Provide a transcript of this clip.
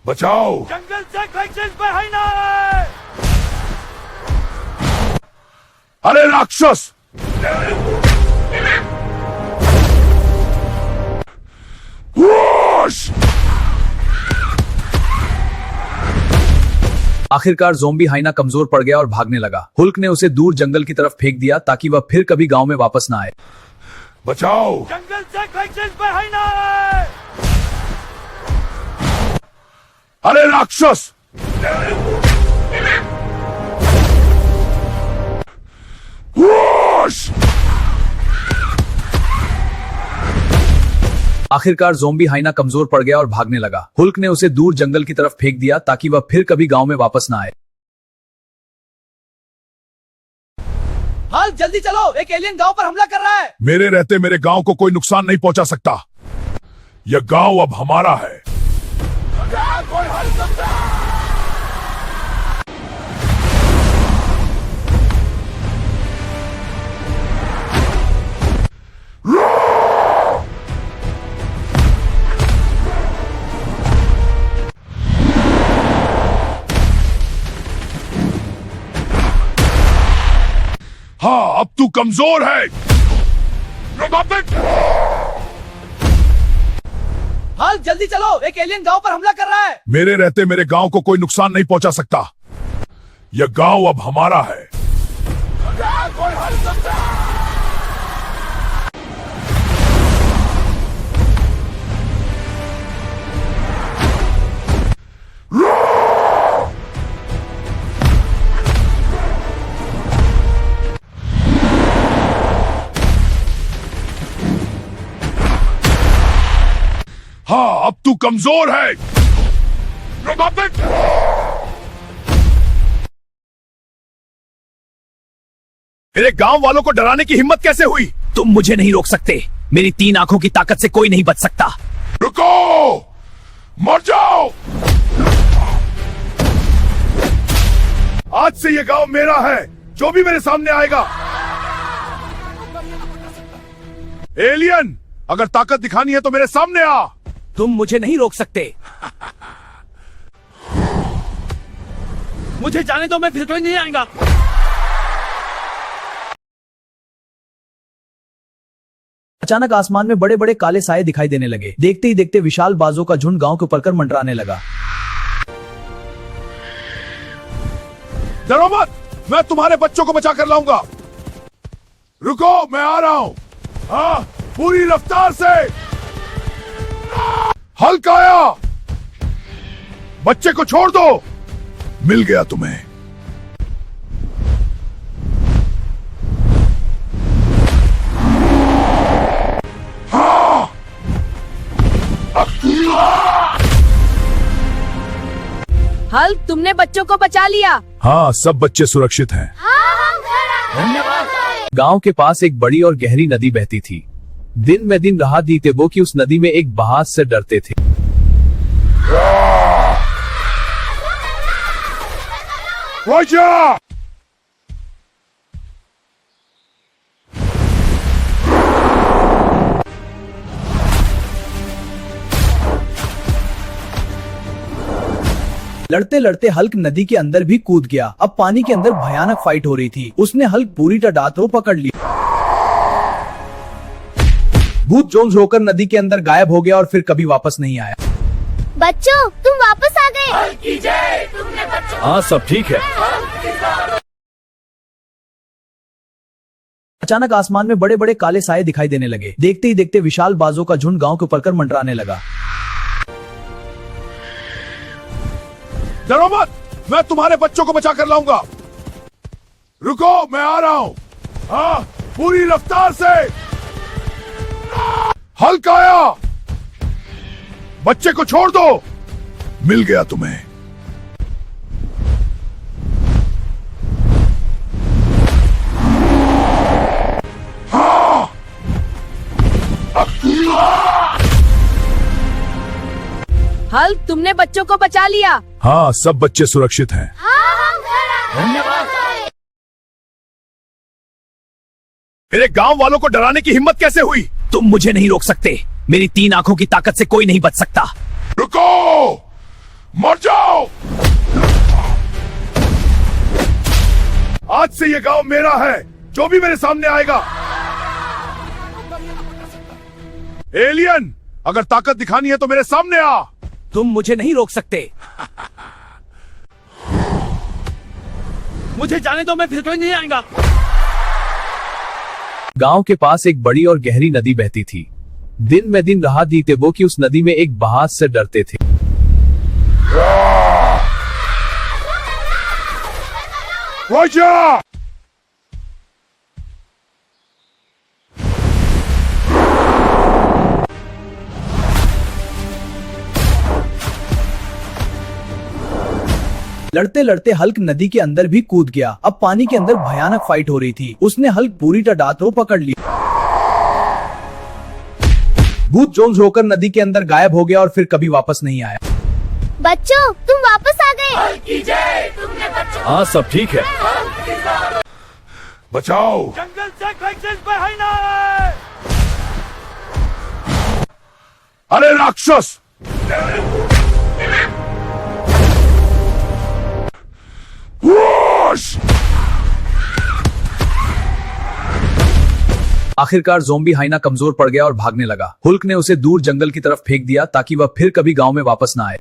बचाओ! जंगल से कोई पे है ना। अरे राक्षस! वूश! आखिरकार ज़ोंबी हाइना कमजोर पड़ गया और भागने लगा। हुल्क ने उसे दूर जंगल की तरफ फेंक दिया ताकि वह फिर कभी गांव में वापस ना आए। बचाओ! जंगल से कोई पे है ना। अरे राक्षस! वूश! आखिरकार ज़ोंबी हाइना कमजोर पड़ गया और भागने लगा। हुल्क ने उसे दूर जंगल की तरफ फेंक दिया ताकि वह फिर कभी गांव में वापस ना आए। हाल जल्दी चलो, एक एलियन गांव पर हमला कर रहा है। मेरे रहते मेरे गांव को कोई नुकसान नहीं पहुंचा सकता। यह गांव अब हमारा है। हाँ, अब तू कमजोर है। हाल जल्दी चलो, एक एलियन गांव पर हमला कर रहा है। मेरे रहते मेरे गांव को कोई नुकसान नहीं पहुंचा सकता। यह गांव अब हमारा है। हाँ, अब तू कमजोर है। मेरे गांव वालों को डराने की हिम्मत कैसे हुई? तुम मुझे नहीं रोक सकते। मेरी 3 आंखों की ताकत से कोई नहीं बच सकता। रुको! मर जाओ! आज से यह गांव मेरा है। जो भी मेरे सामने आएगा। एलियन, अगर ताकत दिखानी है तो मेरे सामने आ। तुम मुझे नहीं रोक सकते। मुझे जाने दो, मैं फिर कोई नहीं आएगा। अचानक आसमान में बड़े बड़े काले साए दिखाई देने लगे। देखते ही देखते विशाल बाजों का झुंड गांव के ऊपर कर मंडराने लगा। डरो मत, मैं तुम्हारे बच्चों को बचा कर लाऊंगा। रुको, मैं आ रहा हूं। हाँ, पूरी रफ्तार से। हल्क आया। बच्चे को छोड़ दो। मिल गया तुम्हें। हाँ। हल्क, तुमने बच्चों को बचा लिया। हाँ, सब बच्चे सुरक्षित हैं। गांव के पास एक बड़ी और गहरी नदी बहती थी। दिन में दिन राहत दीते वो कि उस नदी में एक बहाव से डरते थे। राजा! लड़ते लड़ते हल्क नदी के अंदर भी कूद गया। अब पानी के अंदर भयानक फाइट हो रही थी। उसने हल्क पूरी टडातो पकड़ लिया। भूत जोन्स होकर नदी के अंदर गायब हो गया और फिर कभी वापस नहीं आया। बच्चों, तुम वापस आ गए। हाँ, सब ठीक है। अचानक आसमान में बड़े बड़े काले साए दिखाई देने लगे। देखते ही देखते विशाल बाजों का झुंड गांव के ऊपर कर मंडराने लगा। डरो मत, मैं तुम्हारे बच्चों को बचा कर लाऊंगा। रुको, मैं आ रहा हूं। हाँ, पूरी रफ्तार से। हल्क आया। बच्चे को छोड़ दो। मिल गया तुम्हें। हाँ। हल्क, तुमने बच्चों को बचा लिया। हाँ, सब बच्चे सुरक्षित हैं। मेरे गांव वालों को डराने की हिम्मत कैसे हुई? तुम मुझे नहीं रोक सकते। मेरी 3 आंखों की ताकत से कोई नहीं बच सकता। रुको! मर जाओ। आज से ये गांव मेरा है, जो भी मेरे सामने आएगा। एलियन, अगर ताकत दिखानी है तो मेरे सामने आ। तुम मुझे नहीं रोक सकते। मुझे जाने दो, मैं फिर कभी नहीं आऊंगा। गांव के पास एक बड़ी और गहरी नदी बहती थी। दिन में दिन रहा दीते वो कि उस नदी में एक बहाव से डरते थे। राजा! लड़ते लड़ते हल्क नदी के अंदर भी कूद गया। अब पानी के अंदर भयानक फाइट हो रही थी। उसने हल्क पूरी टडातो पकड़ लिया। भूत जोन्स होकर नदी के अंदर गायब हो गया और फिर कभी वापस नहीं आया। बच्चों, तुम वापस आ गए। हाँ, सब ठीक है। बचाओ। जंगल से कोई चीज बाहर ना आए। अरे राक्षस! वूश! आखिरकार ज़ोंबी हाइना कमजोर पड़ गया और भागने लगा। हुल्क ने उसे दूर जंगल की तरफ फेंक दिया ताकि वह फिर कभी गांव में वापस न आए।